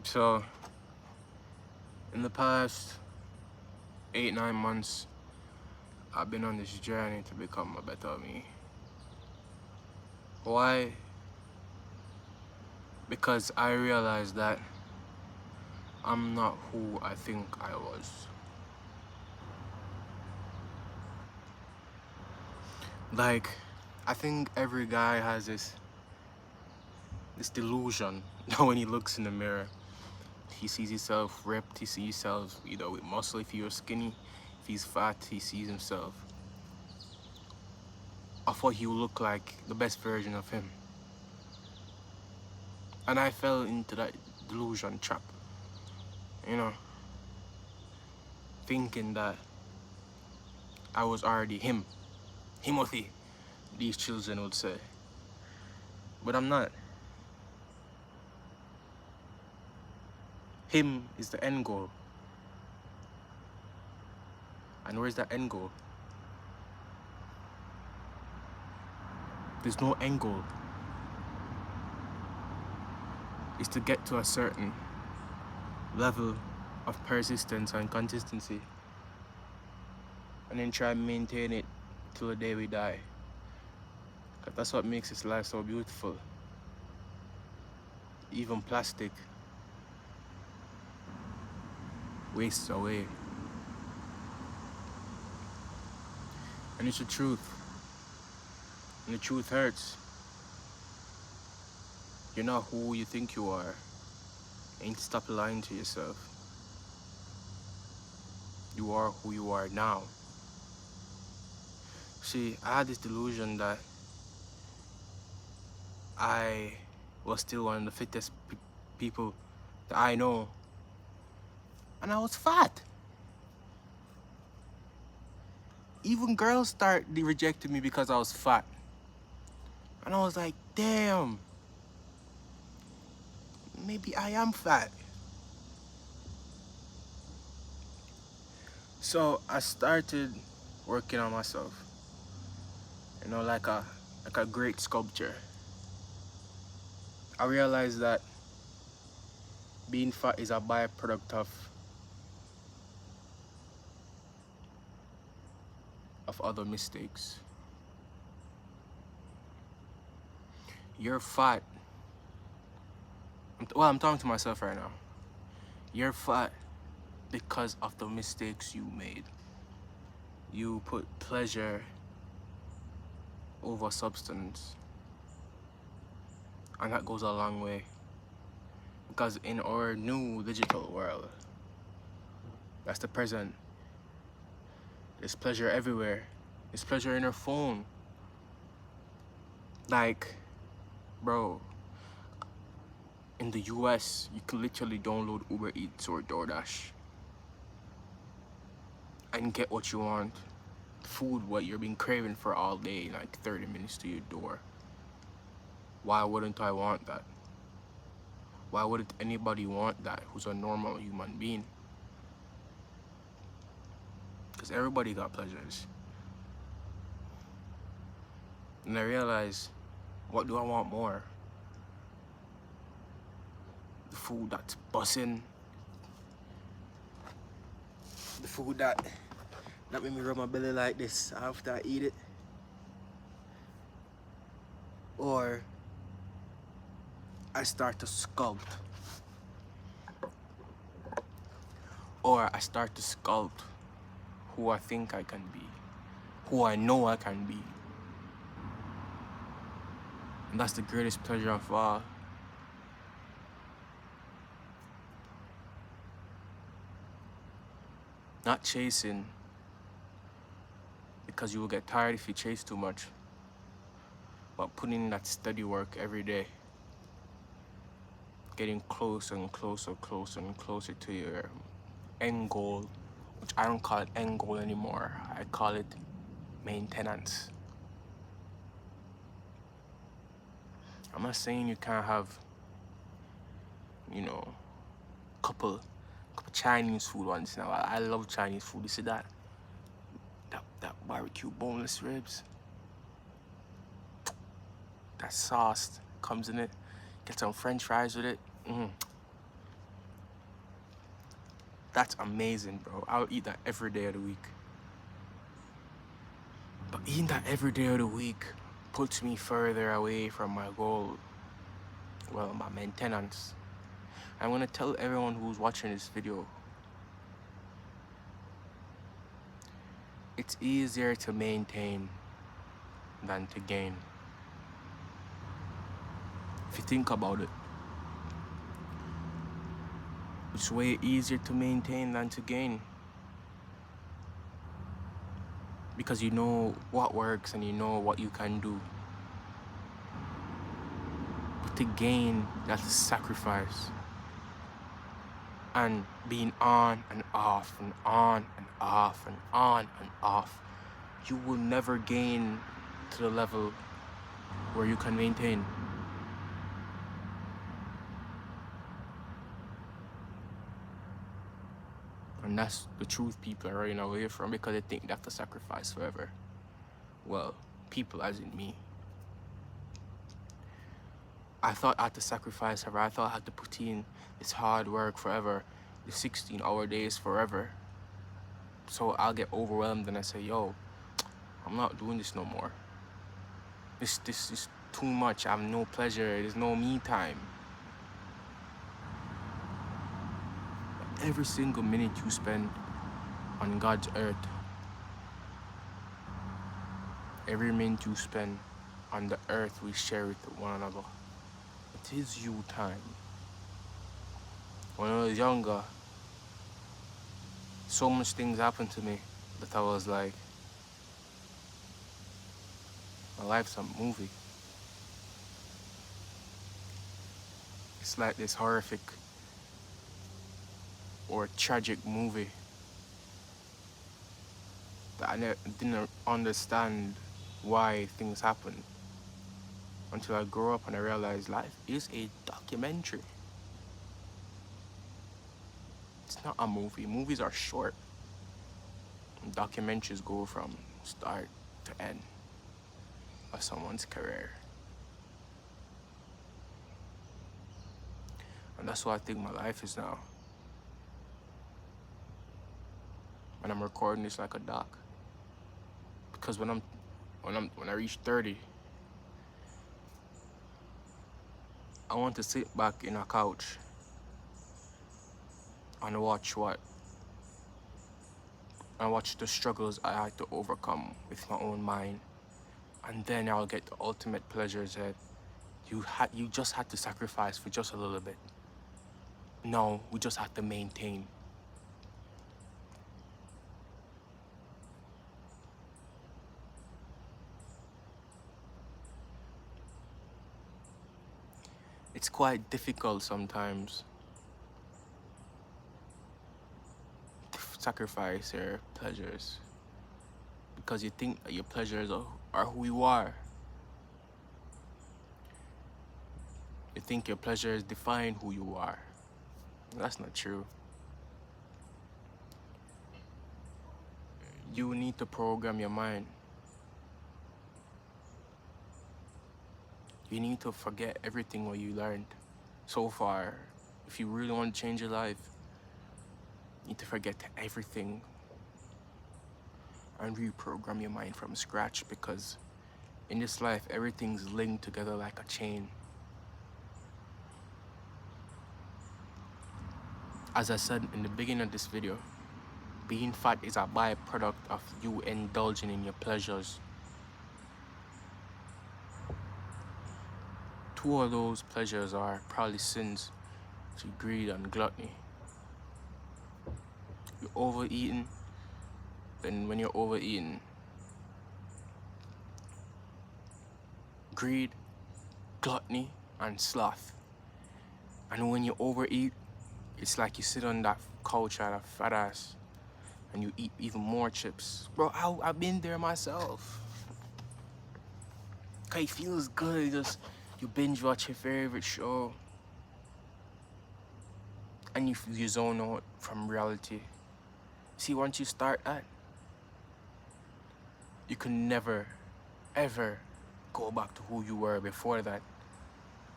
So, in the past 8-9 months, I've been on this journey to become a better me. Why? Because I realized that I'm not who I think I was. Like, I think every guy has this delusion that when he looks in the mirror, he sees himself ripped, he sees himself, with muscle if you're skinny, if he's fat, he sees himself of what he will look like, the best version of him. And I fell into that delusion trap, you know, thinking that I was already him, Timothy, these children would say. But I'm not. Him is the end goal. And where's that end goal? There's no end goal. It's to get to a certain level of persistence and consistency, and then try and maintain it till the day we die. Because that's what makes this life so beautiful. Even plastic wastes away. And it's the truth. And the truth hurts. You're not who you think you are. Ain't stop lying to yourself. You are who you are now. See, I had this delusion that I was still one of the fittest people that I know. And I was fat. Even girls started rejecting me because I was fat. And I was like, damn, maybe I am fat. So I started working on myself, like a great sculpture. I realized that being fat is a byproduct of other mistakes. You're fat. I'm talking to myself right now. You're fat because of the mistakes you made. You put pleasure over substance. And that goes a long way. Because in our new digital world, that's the present, there's pleasure everywhere. There's pleasure in your phone. Like, bro, in the US, you can literally download Uber Eats or DoorDash and get what you want. Food, what you've been craving for all day, like 30 minutes to your door. Why wouldn't I want that? Why wouldn't anybody want that who's a normal human being? Because everybody got pleasures. And I realized, what do I want more? The food that's bussin'. The food that made me rub my belly like this after I eat it. Or I start to sculpt. Or I start to sculpt who I think I can be. Who I know I can be. And that's the greatest pleasure of all. Not chasing, because you will get tired if you chase too much. But putting in that steady work every day. Getting closer and closer, closer and closer to your end goal, which I don't call it end goal anymore. I call it maintenance. I'm not saying you can't have, couple Chinese food once in a while. I love Chinese food. You see that barbecue boneless ribs, that sauce comes in it. Get some French fries with it. That's amazing, bro. I'll eat that every day of the week. But eating that every day of the week puts me further away from my goal. Well, my maintenance. I'm gonna tell everyone who's watching this video, it's easier to maintain than to gain. If you think about it, it's way easier to maintain than to gain. Because you know what works and you know what you can do. But to gain, that's a sacrifice. And being on and off and on and off and on and off, you will never gain to the level where you can maintain. And that's the truth people are running away from because they think they have to sacrifice forever. Well, people as in me. I thought I had to sacrifice forever. I thought I had to put in this hard work forever, the 16-hour days forever. So I'll get overwhelmed and I say, yo, I'm not doing this no more. This is too much. I have no pleasure. There's no me time. Every single minute you spend on God's earth, every minute you spend on the earth we share with one another, it is you time. When I was younger, so much things happened to me that I was like, my life's a movie. It's like this horrific or tragic movie that I didn't understand why things happen until I grew up and I realized life is a documentary. It's not a movie. Movies are short. Documentaries go from start to end of someone's career. And that's what I think my life is now. And I'm recording this like a doc. Because when I reach 30, I want to sit back in a couch and watch the struggles I had to overcome with my own mind. And then I'll get the ultimate pleasures that you just had to sacrifice for just a little bit. No, we just have to maintain. It's quite difficult sometimes to sacrifice your pleasures because you think that your pleasures are who you are. You think your pleasures define who you are. That's not true. You need to program your mind. You need to forget everything what you learned so far. If you really want to change your life, you need to forget everything and reprogram your mind from scratch, because in this life, everything's linked together like a chain. As I said in the beginning of this video, being fat is a byproduct of you indulging in your pleasures. Two of those pleasures are probably sins, which are greed and gluttony. You're overeating, then when you're overeating, greed, gluttony, and sloth. And when you overeat, it's like you sit on that couch at a fat ass and you eat even more chips. Bro, I've been there myself. Cause it feels good, you binge watch your favorite show and you zone out from reality. See, once you start that, you can never, ever go back to who you were before that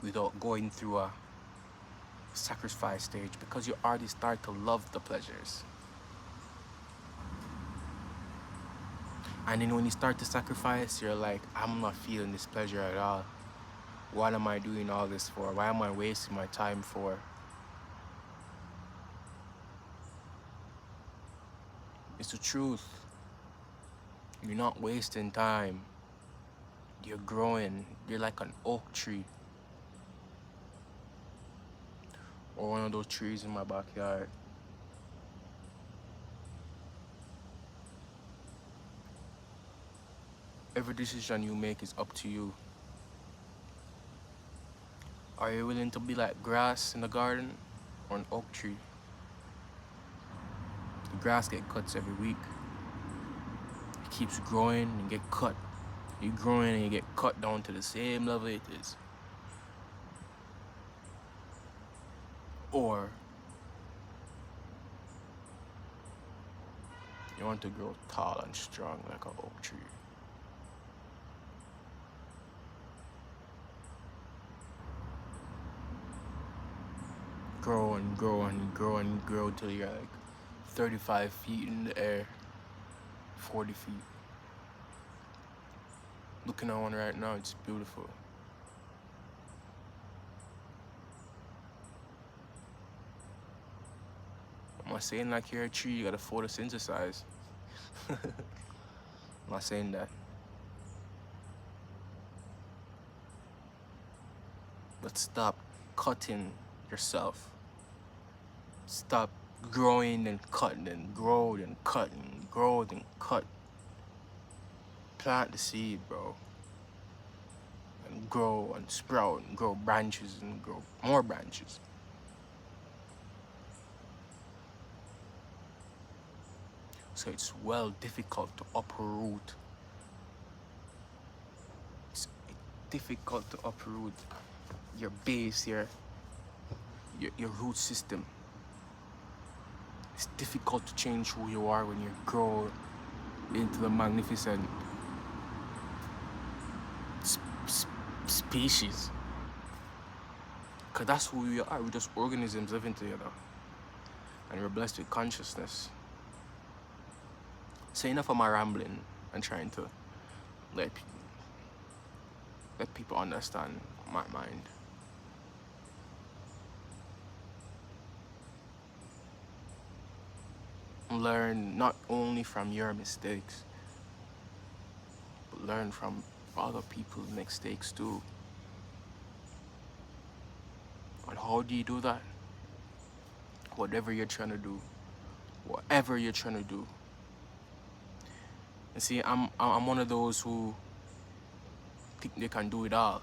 without going through a sacrifice stage, because you already start to love the pleasures. And then when you start to sacrifice, you're like, I'm not feeling this pleasure at all. What am I doing all this for? Why am I wasting my time for? It's the truth. You're not wasting time. You're growing. You're like an oak tree. Or one of those trees in my backyard. Every decision you make is up to you. Are you willing to be like grass in the garden or an oak tree? The grass gets cuts every week. It keeps growing and get cut. You're growing and you get cut down to the same level it is. Or you want to grow tall and strong like an oak tree. Grow and grow and grow and grow till you're like 35 feet in the air, 40 feet. Looking at one right now, it's beautiful. I'm not saying like you're a tree, you gotta photosynthesize. I'm not saying that. But stop cutting yourself. Stop growing and cutting and grow and cut and grow and cut. Plant the seed, bro. And grow and sprout and grow branches and grow more branches. So it's well difficult to uproot. It's difficult to uproot your base, your root system. It's difficult to change who you are when you grow into the magnificent species. Because that's who we are. We're just organisms living together. And we're blessed with consciousness. So enough of my rambling and trying to let people understand my mind. Learn not only from your mistakes, but learn from other people's mistakes too. And how do you do that? Whatever you're trying to do, whatever you're trying to do. And see, I'm one of those who think they can do it all.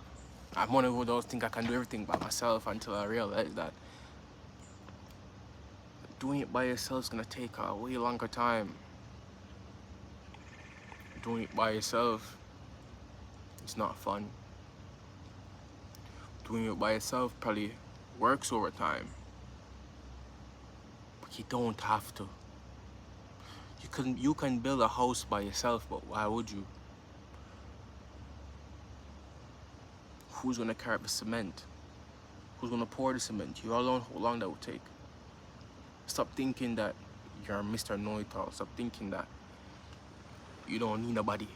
I'm one of those who think I can do everything by myself, until I realize that doing it by yourself is gonna take a way longer time. Doing it by yourself, it's not fun. Doing it by yourself probably works over time, but you don't have to. You can build a house by yourself, but why would you? Who's gonna carry up the cement? Who's gonna pour the cement? You all know how long that would take. Stop thinking that you're Mr. Know-it-all. Stop thinking that you don't need nobody.